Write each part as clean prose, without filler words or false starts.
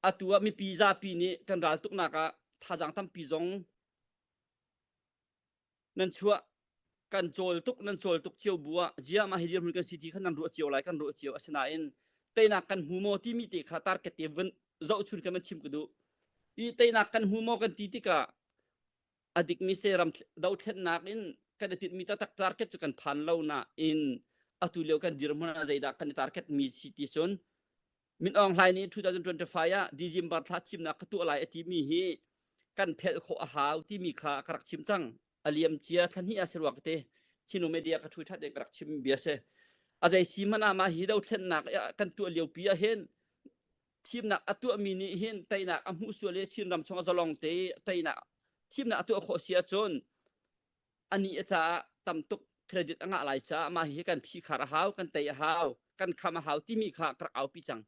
atua mi pizza pi ni kan ral tuk na ka thajang tam pi zong nan chua kan chol tuk chiu bua jia ma hidir mun kan city khan nan ru chiu lai kan ru chiu asna in teina kan humo ti mi te khatar ke te ven zau chun kan chim kudu I teina kan humo kan ti ka adik mi se ram dau thlen nak in kan tit mi ta tak target chu kan phan lo na in atuleu kan dirmun na zaida kan target mi city son min ong hlai ni 2025 ya December thla chim na ka tu lai ati mi hi kan phel kho a haw ti mi kha karak chim chang aliam chia than hi asirwak te chinu media ka thui tha de karak chim biase azai simana ma hi dau thlen nak kan tu leu pi a hen team nak atu mi ni hen taina amu suale chin ram chonga zalong te taina team na atu kho sia chon ani acha tamtuk credit anga lai cha ma hi kan phi khar haw kan te haw kan khama haw ti mi kha krak au pi chang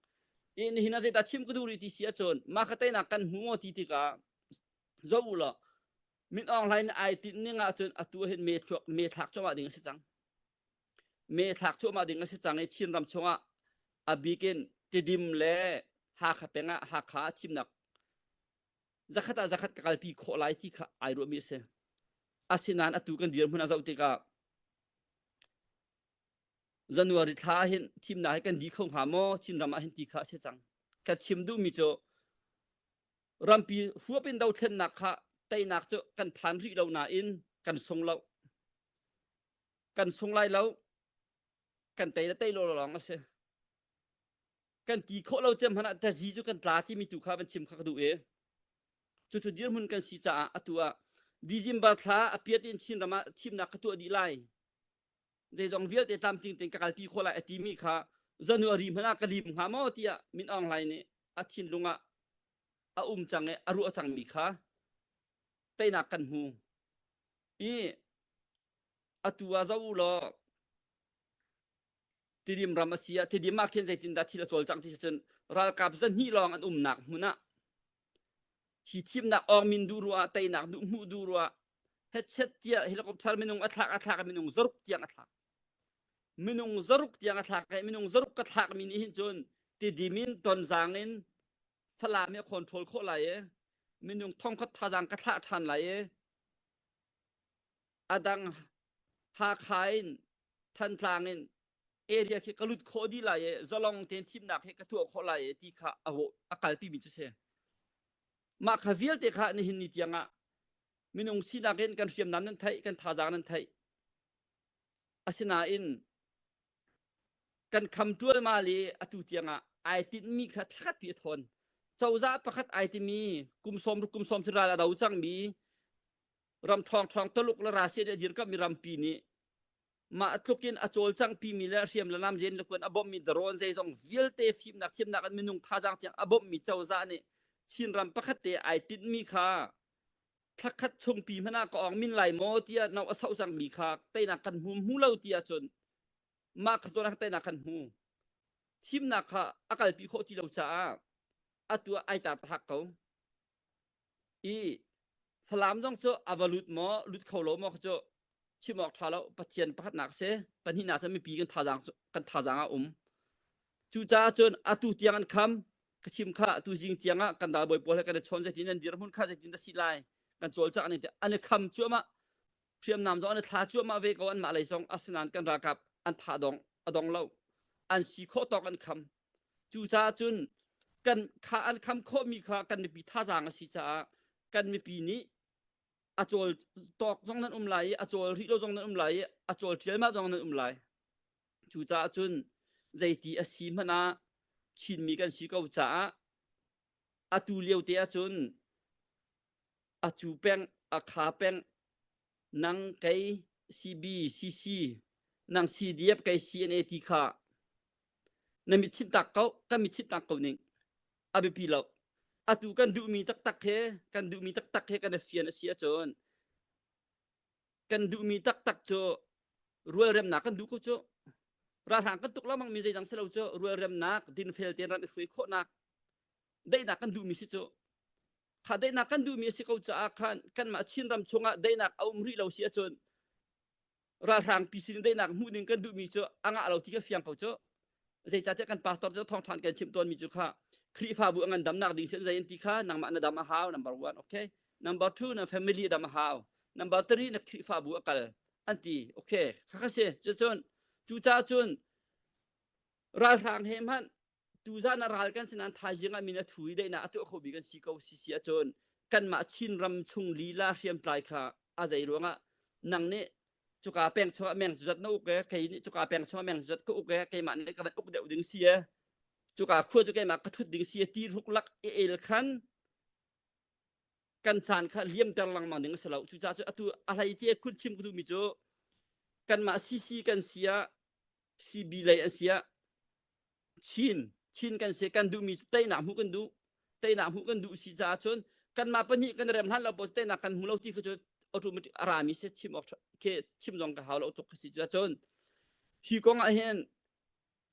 in hina ze ta chim ku duri ti sia chon ma khatai na kan humo ti ti ka zoula min online ai ti ninga chon atu hen me thak choma ding se chang me thak choma ding se chang e chin ram chonga abiken ti dim le ha khapenga ha kha chim nak zakhat kalpi kho lai ti kha ai ro mi se asinan atu kan dir huna zau ti ka January tha hin team na kan di khong ha mo chin ram a hin ti kha se chang ka chim du mi cho rampi huapin dau thlen nak kha tai nak cho kan phan ri lo na in kan song lai lo kan tai lo long ase kan ti kho lo chem hana ta ji chu kan tla ti mi tu kha ban chim kha du e chu dir mun kan si cha atua December tha apiat in chin rama team nak tu di lai dei jong vial te tam ting ka kalpi khola ati mi kha January hana kalim ha mo tia min online ne athin lunga a change aru achang mi kha taina kan hu I atua zawlo tidim ramasia tidim ma khen zaitin da thila chol chang ti chen ral kap zan hi long an nak huna hi thim na ong min durwa taina du mu durwa headset tia helicopter minung athak minung zaruk tiang athak minung zaruk tiang athak minung zaruk ka thak min hin chon ti dimin ton zangin phala me control kho lai minung thong khat thajang ka thla than lai adang ha khain than tlangin area ke kalut khodi lai zalong ten thim nak he ka thu kho lai ti kha awo akal pi mi chu se ma khavial te kha ni hin ni tianga minung sinagen kan fiam nan nan thai kan thajang nan thai asina in kan kham tual ma le atu tianga ai tin mi kha that pi thon chawza pakhat ai ti mi kum som sira la dau chang mi ram thong taluk la ra se de dir ka mi ram pi ni ma thukin achol chang pi mi la riam la nam jen lekon abom mi dron zai jong vil te phim nak chim nak minung thajang chang abom mi chawza ni chin ram pakhat te ai tin mi kha thakhat chung pi mena ko ong min lai mo tia naw asau sang mi kha taina kan hu lo tia chon ma khazona taina kan hu thim na kha akal pi kho ti lo cha atua ai ta thak ko I salam jong cho avalut mo lut kholo mo cho chimok thalo pathian pakhat nak se panhina sa mi pi kan thajang a chu cha chon atu tiang an kham kachim kha tu jing tianga kan da boy pol kan chon je tin an dir mun kha je tin da silai kan chol cha ani an kham chuma phiam nam zo an tha chuma ve ko an ma lai song asnan kan ra kap an tha dong adong lo an si kho tok an kham chu cha chun kan kha an kham kho mi kha kan mi pi thajang si cha kan mi pi ni achol tok jong nan lai achol ri lo jong nan lai achol thial ma jong nan lai chu cha chun zaiti asi mana chin mi kan si ko cha atu leu te a chun achu peng a kha peng nang kai CBCC nang CDF kai CNAT kha na mi thit tak ko ka mi thit tak ko ning abi pi lo atu kan du mi tak he kan du mi tak he kan fian sia chon kan du mi tak cho rual rem na kan du ko cho ra thang kan tuk la mang mi jai jang selo cho rual rem nak din fel ten ran sui kho nak dai na kan du mi si cho kha dai na kan du mi si ko cha kan ma chin ram chonga dai nak aum ri lo sia chon ra thang pi sin dai nak hu ning kan du mi cho anga lo ti ka fiang ko cho jai cha te kan pastor cho thong than kan chim ton mi chu kha คริฟาบุอันดำนักดิ่งเส้นใจติค่ะนังมาอันดำมาหาว number 1 okay number 2 na family ดำมาหาว number 3 na คริฟาบุอักลอันตีโอเคค่ะเสจะจนจูจ้าจนราทางเฮมันตูจานารกันสินันทายยังมีนาถุยได้นะตัวเขาบีกันสิเกาสิเสียจนกันมาชินรำชุงลีลาเสียมตายค่ะอาศัยรู้ว่านังเนี่ยจุกาแปงชัวแมงจัดนู้กใครนี่จุกาแปงชัวแมงจัดก็อุกใครมันเนี่ยกันอุกเดวดึงเสียจุกาขั้วจุกมากระทุดดึงเสียตีทุกลักเอลคันกันสานค่ะเลี้ยมตรังมาหนึ่งสลาวจุจ้าจุตัวอะไรเจ้าคุณชิมกุดูมิโจกันมาซีกันเสียซีบีเลยเสียชินกันเสียกันดูมีเตยหนามหูกันดูสิจ้าชนกันมาปนิกันเริ่มหันเราปเตยหนักกันหูเราที่เขาจะออโตเมติกอารามิเสียชิมออกเคชิมลองกับเขาเราตกสิจ้าชนฮีกองอาเห็น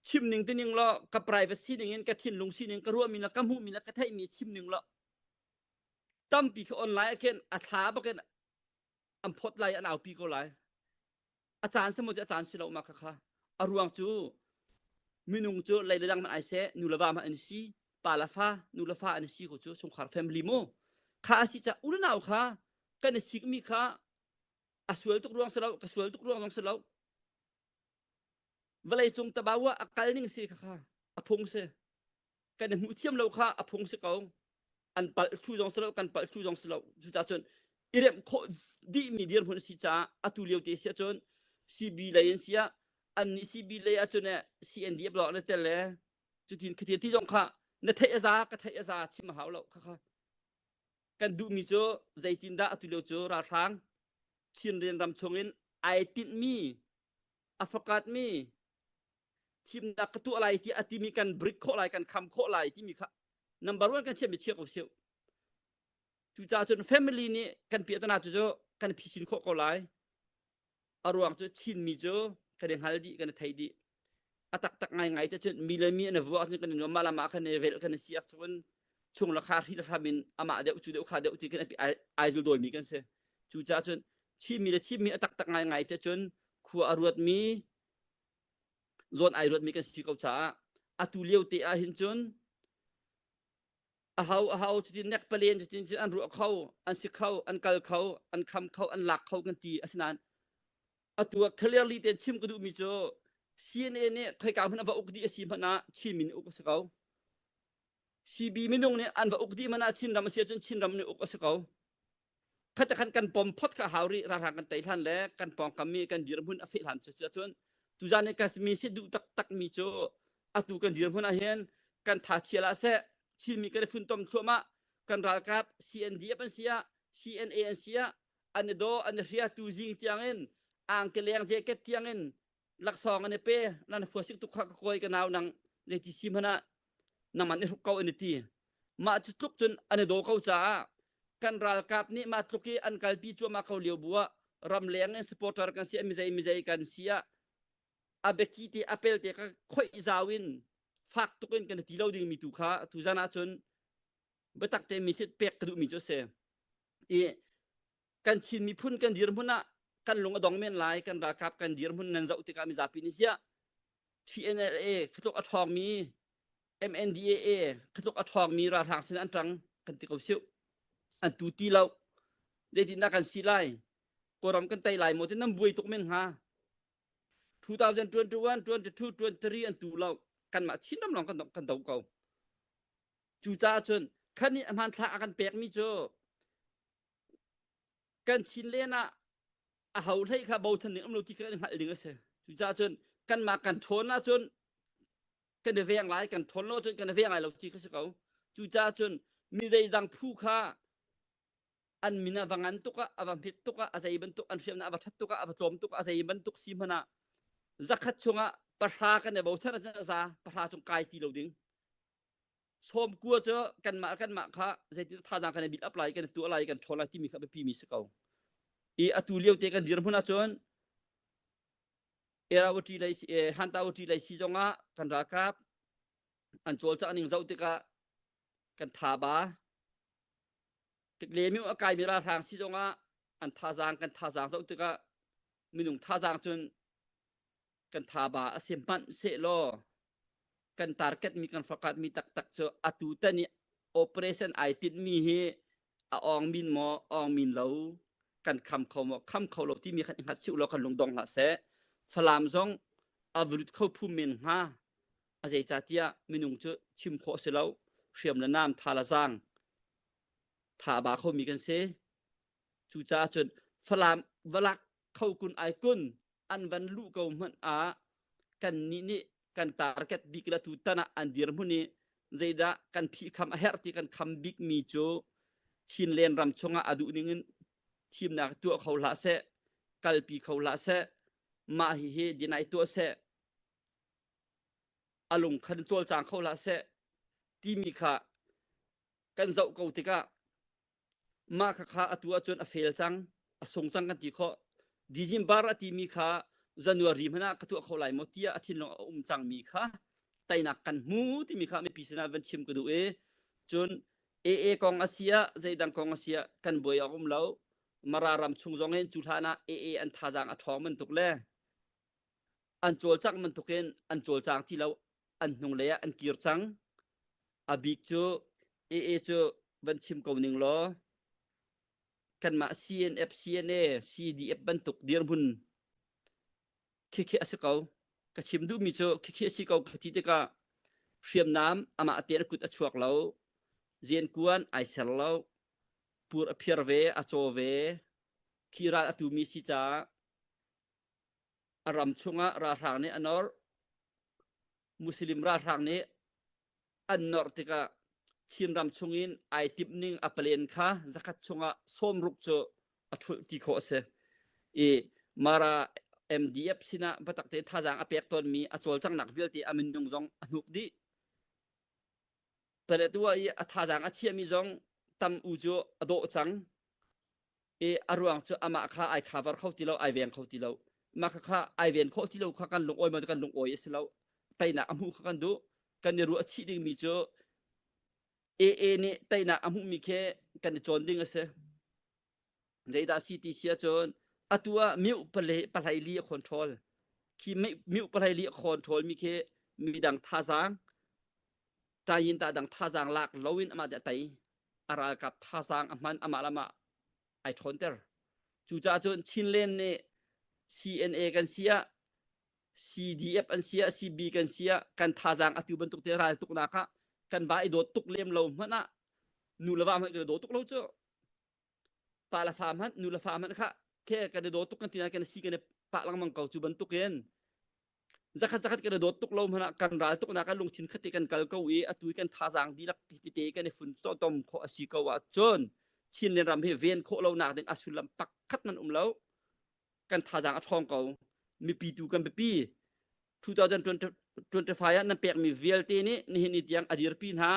ชิมหนึ่งตัวหนึ่งละกับไพรเวซีหนึ่งเงินกับทิ้นลงซีหนึ่งกับรัวมีละกับหูมีละกับไทยมีชิมหนึ่งละตั้มปีกออนไลน์เข็นอัฐาบกันอัมพดไลอันเอาปีกออนไลน์อาจารย์สมุทรอาจารย์สิเรามาค่ะอารวงจูมินุงจูไลเดดังมันไอเซนูลาวามาอันซีปาลาฟานูลาฟาอันซีก็จูสงขลาแฟมิลี่โมข้าสิจะอุลนาวค่ะกันสิกมีค่ะอสวยทุกรวงสลาวกสวยทุกรวงสลาวเวลาจงตะบาวะอักลนิ่งสิค่ะอพงเสกันหูเทียมเราค่ะอพงเสเขาอันปัลชูจงสลาวกันปัลชูจงสลาวจุจ้าจนอีเรมโคดีมีเดียนคนสิจ้าอตุเลียวเตเสียจนซีบีไลเซียอันนี้ซีบีเลยจนเนี่ย CND บล็อกนั่นแต่ละจุดที่จงค่ะนั่นเทศากเทศาที่มหาเราค่ะกันดูมีโจใจจินดาอตุเลียวโจราทางชินเรียนรำชงอินไอติดมีอัฟกาดมีทีมนักตัวอะไรที่อติมีกันบริกโคอะไรกันคำโคอะไรที่มีค่ะนัมเบอร์วันกันเชื่อมเชื่อกับเชื่อจุจ้าจน family นี่กันเปียตนาจุกันพิชินโคอะไรอารวงจุชินมีโจกันฮัลดีกันไทยดีตักไงแต่จนมีเลยมีอันวัวกันนมาละมากันเวลกันเสียจนช่วงราคาที่ราคาบินอามาเดี๋ยวจุเดี๋ยวขาเดี๋ยวที่กันไอจูโดยมีกันเสียจุจ้าจนชีมีเลยชีมีตักไงแต่จนขัวอารวดมีโซนไอรวดมีกันสิเขาช้าอตุเลียวเตอาหินจนเฮาจุดนักเปลี่ยนจุดอันรัวเขาอันสิเขาอันกัลเขาอันคำเขาอันหลักเขากันตีอันนั้นตัวเคลียร์ลีเตนชิมก็ดูมีโจ CNN เนี่ยใครกล่าวมันว่าอุกดีสิมันนะชิมินอุกสกาว CB มินงเนี่ยอันว่าอุกดีมันนะชินรำเสียจนชินรำเนี่ยอุกสกาวขัดกันปอมพดกับฮาวรีราทางกันไต่ทันและกันปองกำมีกันดีรมุนอฟิลันเสียจนตุจานในกัสมีเสดูตักมีโจตัวกันดีรมุนอาเห็นกันทัดเชียละเสชิมีกันฝุ่นต้มชัวมากันรากับ CND เป็นเสีย CNA เสียอันโดอันเสียตูจิงเตียงเงินอ่างเกลียงเจเกตเตียงเงินหลักสองอันเป้นั่นฟัวสิกตุกขักคอยกันเอานังเลติซิมนะนังมันทุกเขาอันตีมาจุดทุกจนอันโดเขาจ้ากันรากับนี่มาทุกี้อันกัลปีจัวมาเขาเลียวบัวรำเลี้ยงสปอร์ตร์กันเสียมิใจกันเสียอาเบกิตีอาเปลเตก็ค่อยจาวินฟักตุกินกันที่เราดึงมีตุขาตุจานาจนเบตักเตมีเสเป็กกระดูมีโจเซกันชินมีพุ่นกันดีรมุนนะกันลงดองเมนไลกันรากับกันดีรมุนนันจะอุติกามิซาปินิเซีย TNLA ขตุกอัทองมี MNDAA ขตุกอัทองมีราทางสินอันตรังกันติกเอาเสียวอันตูตีเราเจตินักกันสีไลกรำกันไตไลหมดที่น้ำบุยตุกเมนฮะ2021 22 23อันตูเรากันมาชินน้ำลองกันเตาเก่าจูจ้าจนคันนี้มันทากันแปลกมีโจกันชินเลนะเฮาให้ค่ะเบาทันนึงอำนวยที่กันหัดดึงเสียจุจ้าจนกันมากันทนนะจนกันเวียงหลายกันทนแล้วจนกันเวียงหลายเราที่เขาจุจ้าจนมีได้ดังผู้ค่ะอันมีนาวังอันตุกะอวังพิตุกะอาศัยบรรทุกอันเสียมนะอวัตตุกะอวัตมตุกะอาศัยบรรทุกซีมนะจักขัดชงะประชากันเนี่ยเบาทันนะซาประชาชงกายตีเราดึงชมกลัวเจอกันมาค่ะใจท่าทางกันบิดอัพไลกันตัวอะไรกันทนอะไรที่มีครับไปพี่มีสกาวอตุเลียวเตกันดีรมุนอาจนราวตีไลฮันตาวตีไลซีจงะกันรากับอันโจลจะอันนิงเจ้าติกะกันทาบาเลมิวอากายมีราทางซีจงะอันทาจางกันทาจางเจ้าติกะมีหนุ่งทาจางจนกันทาบาเสียมปันเสโล กัน target มีกันfakat mi tak so atuta ni operation ai tin mi he a ong min mo ong min loกันคำเขาคำเขาเราที่มีขัดหัดชิวเรากันลงดองละเสสลามซองอวรุดเข้าผู้เมนฮาอาเจจาเตียมินุงจะชิมโคเสลาเชียมละน้ำทาละซางถาบาเขามีกันเสจูจาจนสลามวลักเข้ากุนไอกุนอันวันลูกเขามันกันนี่กันตาร์เก็ตบิกละตุตนะอันเดียร์มุนีเจดากันพิคำเฮร์ที่กันคำบิกมีโจชินเลนรำชงอดุนิงินทีมนักตัวเขาละเสกัลปีเขาละเสมาฮิเฮดินายตัวเสอารมณ์คันโจลจางเขาละเสที่มีค่ะกันเจ้าเกาติกะมาค่ะอตัวจนอเฟลจังสงจังกันที่เขาดิจิมบาร์ที่มีค่ะจันวารีมันกตัวเขาไหลหมดที่อาทิตย์ลงจังมีค่ะแต่นักกันมูที่มีค่ะไม่พิจารณาวันชิมกันดูจนกองอาเซียใจดังกองอาเซียกันบ่อยเรามารารำชุงจงเห็นจุดนะอันท่าจางอัดท้องมันตกแลอันโจลจังมันตกเห็นอันโจลจังที่เราอันนงเลยอันกีร์จังอบิกโจโจวันชิมกาวนิงล้อกันมา CNF CNA CDF บันตุกเดียร์บุญคิดสิเขากระชิมดูมีโจคิดสิเขาที่จะกะเชียมน้ำอามาเตียรกุดอชวกเราเจียนกวนไอเซลเราปูรอเพียร์เวอโจเวคีราอตุมีสิจาอารมชงะราทางนี้อันนอร์มุสลิมราทางนี้อันนอร์ติกะชินรำชงอินไอติบนิงอัปเลนค่ะจักชงะส้มรุกโจอัตุติโคเซมารา MDF สินะบัตักเตท่าจางอเปียกตอนมีอโจลจังหนักวิลตีอามินยงจงอนุกดีแต่ตัวท่าจางอาเชียมีจงตำอุโจอโดจังอารวงจะอามาค่ะไอคาฟาร์เขาที่เราไอเวียนเขาที่เรามาค่ะไอเวียนเขาที่เราค่ะกันลงอ้อยมากันลงอ้อยสิเราแต่หน้าอมูค่ะกันดูกันรู้อาชีพดิ้งมีโจนี่แต่หน้าอมูมีแค่กันจนดิ้งเสียใจดาซีตีเสียจนตัวมิวปลายลีคอนโทรลที่ไม่มิวปลายลีคอนโทรลมีแค่มีดังท่าจางตายินตาดังท่าจางหลักลวินอามาเดตัยอะไรกับท่าจางอามันอามาละมาไอทอนเตอร์จูจ่าจนชินเลนเนี่ย CNA กันเสีย CDF กันเสีย CB กันเสียกันท่าจางอติบันตุกเตรายตุกนักกันบ่ายโดดตุกเลี้ยมเรามันน่ะนูละว่ามันโดดตุกเราเจ้าปาละฟามันนูละฟามันค่ะแค่กันโดดตุกกันที่ไหนกันซีกันปะลังมังเก่าจูบันตุกเองจักกันโดดตุกเรามันกันรายตุกนักกันลงชินคติกันกัลเกาอตุยกันท่าจางดีลักพิเตกันในฝุ่นโตตมขอซีกว่าจนชินเนรำให้เวียนโคเราหนักดึงอสุลัมปักคัดมันแล้วกันท่าจางอัดทองเก่ามีปีดูกันไปปี2025นั้นเปียกมีเวลตีนี้นี่นิดยังอดีตปีนหา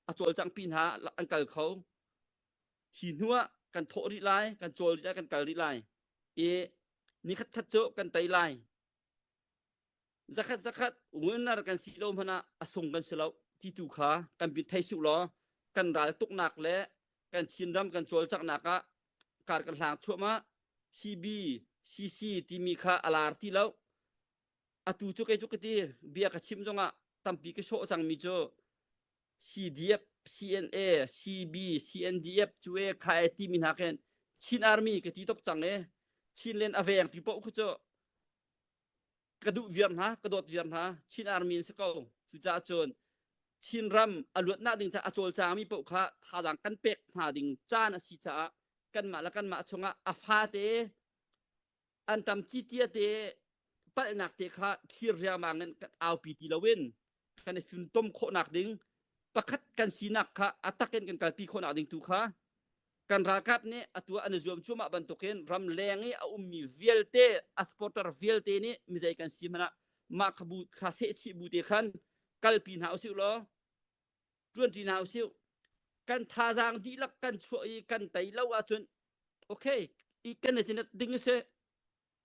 อโจลจังปีนหาอันกัลเขาหินหัวกันโถริไลกันโจลกันกัลริไลนี่คัดโจกันไตไลzakat เงินนักกันสิโลมนะอสงกันสิเราที่ตุขากันปิดไทยสุล้อกันรายตุกหนักและกันชินรำกันโจลจักหนักการกันหางชั่วมา CB CC ที่มีค่าอลาร์ที่แล้วอตุจุกตีเบียกชิมจงตัมปีกโชจังมีโจ CDF CNA CB CNDF ช่วยขายที่มีนักเองชินอาร์มีกตีตบจังชินเลนอเวียงที่ปอกโจกระดูเวียนกระโดดเวียนชินอาร์มีสกอสุจาจนชินรำอลวดหน้าดิ่งจะอโจลจามีปกค่ะทาจังกันเป็กหาดิ่งจ้านสิจากันมาแล้วกันมาชงอาฟาเตอันตำที่เตียเตปะนักเตค่ะคีเรียมังเงินเอาปีติละเว้นกันในฝุ่นต้มโคหนักดิ่งประคัดกันสีนักค่ะอัตตะเกนกันปีโคหนักดิ่งถูกค่ะกันรากับเนี่ยตัวอันจวมชั่วมาบรรทุกเห็นรำแรงนี่เอามีเวลเตอสปอร์ตเวลเตนี่มีใจกันสีมันมาขบูคาเซชิบูเตขันกัลปีนหาวซิวล้อจวนที่หาวซิวกันทาจางดีลักกันช่วยกันไตเล่าว่าจนโอเคอีกันเนี่ยจะดึงเส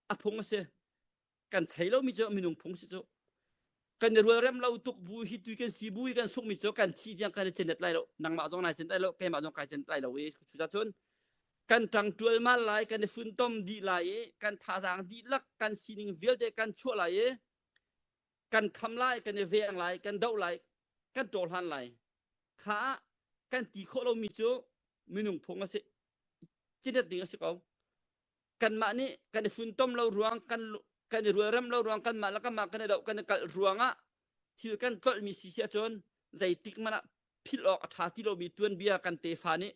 อพงเสกันใช้เรามีเจ้ามีนุ่งพงเสจ้ากันรัวเริ่มเราตุกบุยฮิตุกันสีบุยกันสุกมีเจ้ากันที่ยังกันเจเน็ตไล่เรานางมาจงนายเจเน็ตไล่เราแกมาจงกายเจเน็ตไล่เราชุดจนกันทางตัวมาไล่กันฝุ่นต้มดีไล่กันทาจางดีลักกันสีนิงเวลเดกันชั่วไล่ กันทำลายกันเวียงหลายกันเดาหลายกันโจรหันหลายขากันตีโคเรามีโจมีนุ่งพงอะสิจิตติงอะสิเขากันมานี่กันฝุ่นต้มเรารวงกันรวยรำเรารวงกันมาแล้วก็มากันเดากันกัลรวงอ่ะที่กันก็มีสิเสียจนใจติกมันอ่ะพิลออกทาที่เรามีตวนเบียกันเตฟานี่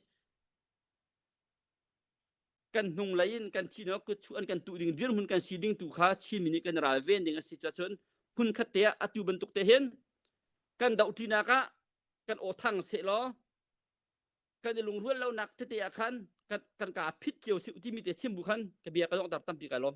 กันนุ่งไหลนกันที่เนาะก็ชวนกันตุดิ่งเดือนหุ่นกันสีดิ่งตุขาชีมินิกันราเวนดิ่งสิจนหุ่นขัดเตะอตุบันตุกเตเห็นกันเดาที่นากะกันโอทังเสลอกันจะลงรวนเราหนักเตะคันกันกาพิษเกี่ยวสิที่มีแต่ชิมบุคันกะเบียกันต้องตัดตั้มปีกันลม